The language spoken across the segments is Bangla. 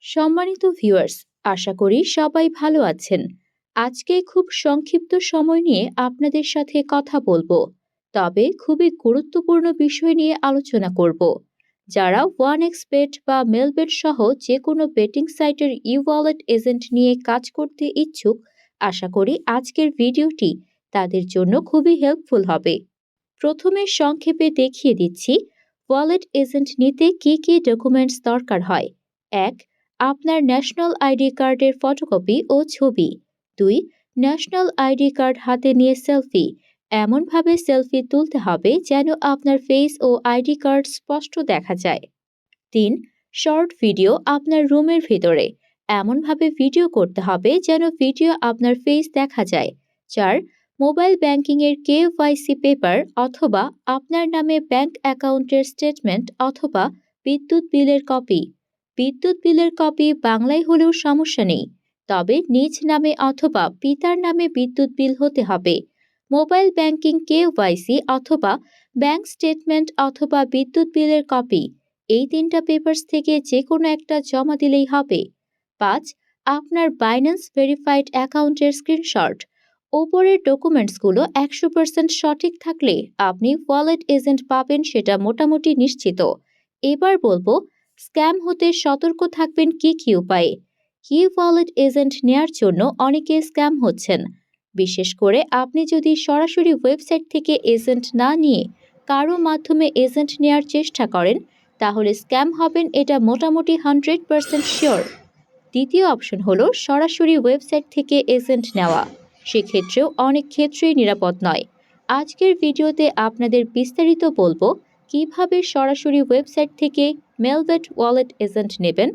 সম্মানিত ভিউয়ার্স, আশা করি সবাই ভালো আছেন। আজকে খুব সংক্ষিপ্ত সময় নিয়ে আপনাদের সাথে কথা বলবো, তবে খুবই গুরুত্বপূর্ণ বিষয় নিয়ে আলোচনা করব। যারা OneXBet বা মেলবেট সহ যে কোনো বেটিং সাইটের ই-ওয়ালেট এজেন্ট নিয়ে কাজ করতে ইচ্ছুক, আশা করি আজকের ভিডিওটি তাদের জন্য খুবই হেল্পফুল হবে। প্রথমে সংক্ষেপে দেখিয়ে দিচ্ছি ওয়ালেট এজেন্ট নিতে কি কি ডকুমেন্টস দরকার হয়। ১. আপনার ন্যাশনাল আইডি কার্ডের ফটোকপি ও ছবি। ২. ন্যাশনাল আইডি কার্ড হাতে নিয়ে সেলফি। এমনভাবে সেলফি তুলতে হবে যেন আপনার ফেস ও আইডি কার্ড স্পষ্ট দেখা যায়। ৩. শর্ট ভিডিও আপনার রুমের ভেতরে। এমনভাবে ভিডিও করতে হবে যেন ভিডিও আপনার ফেস দেখা যায়। ৪. মোবাইল ব্যাংকিংয়ের KYC পেপার অথবা আপনার নামে ব্যাংক অ্যাকাউন্টের স্টেটমেন্ট অথবা বিদ্যুৎ বিলের কপি। বিদ্যুৎ বিলের কপি বাংলায় হলেও সমস্যা নেই, তবে নিজ নামে অথবা পিতার নামে বিদ্যুৎ বিল হতে হবে। মোবাইল ব্যাংকিং KYC অথবা ব্যাংক স্টেটমেন্ট অথবা বিদ্যুৎ বিলের কপি, এই ৩টা পেপারস থেকে যে কোনো একটা জমা দিলেই হবে। ৫. আপনার বাইন্যান্স ভেরিফাইড অ্যাকাউন্টের স্ক্রিনশট। ওপরের ডকুমেন্টসগুলো ১০০% সঠিক থাকলে আপনি ওয়ালেট এজেন্ট পাবেন, সেটা মোটামুটি নিশ্চিত। এবার বলবো স্ক্যাম হতে সতর্ক থাকবেন কি কি উপায়ে। ওয়ালেট এজেন্ট নেয়ার জন্য অনেকে স্ক্যাম হচ্ছেন। বিশেষ করে আপনি যদি সরাসরি ওয়েবসাইট থেকে এজেন্ট না নিয়ে কারো মাধ্যমে এজেন্ট নেয়ার চেষ্টা করেন, তাহলে স্ক্যাম হবেন, এটা মোটামুটি 100% শিওর। দ্বিতীয় অপশন হলো সরাসরি ওয়েবসাইট থেকে এজেন্ট নেওয়া। সেক্ষেত্রেও অনেক ক্ষেত্রেই নিরাপদ নয়। আজকের ভিডিওতে আপনাদের বিস্তারিত বলবো কিভাবে সরাসরি ওয়েবসাইট থেকে মেলবেট ওয়ালেট এজেন্ট নেবেন,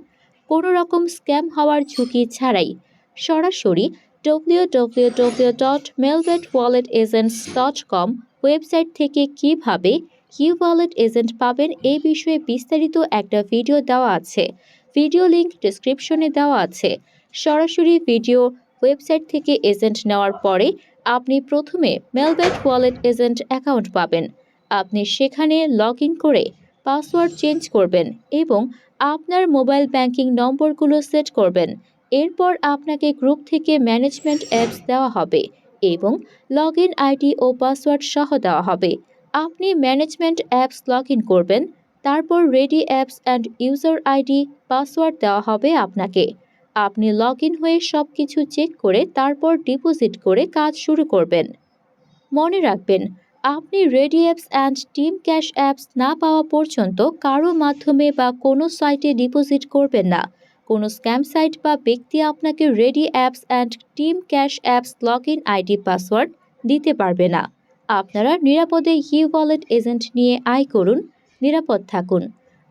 কোনো রকম স্ক্যাম হওয়ার ঝুঁকি ছাড়াই। সরাসরি www.melbetwalletagents.com ওয়েবসাইট থেকে কিভাবে ওয়ালেট এজেন্ট পাবেন এই বিষয়ে বিস্তারিত একটা ভিডিও দেওয়া আছে। ভিডিও লিংক ডেসক্রিপশনে দেওয়া আছে। সরাসরি ভিডিও ওয়েবসাইট থেকে এজেন্ট নেওয়ার পরে আপনি প্রথমে মেলবেট ওয়ালেট এজেন্ট অ্যাকাউন্ট পাবেন। আপনি সেখানে লগ ইন করে পাসওয়ার্ড চেঞ্জ করবেন এবং আপনার মোবাইল ব্যাংকিং নম্বরগুলো সেট করবেন। এরপর আপনাকে গ্রুপ থেকে ম্যানেজমেন্ট অ্যাপস দেওয়া হবে এবং লগ ইন আইডি ও পাসওয়ার্ড সহ দেওয়া হবে। আপনি ম্যানেজমেন্ট অ্যাপস লগ ইন করবেন, তারপর ready apps and user ID password দেওয়া হবে আপনাকে। আপনি লগ ইন হয়ে সব কিছু চেক করে তারপর ডিপোজিট করে কাজ শুরু করবেন। মনে রাখবেন, আপনি ready apps and team cash apps না পাওয়া পর্যন্ত কারো মাধ্যমে বা কোনো সাইটে ডিপোজিট করবেন না। কোনো স্ক্যাম সাইট বা ব্যক্তি আপনাকে ready apps and team cash apps log in ID password দিতে পারবে না। আপনারা নিরাপদে ওয়ালেট এজেন্ট নিয়ে আয় করুন, নিরাপদ থাকুন।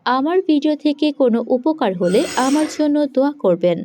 আমার ভিডিও থেকে কোনো উপকার হলে আমার জন্য দোয়া করবেন।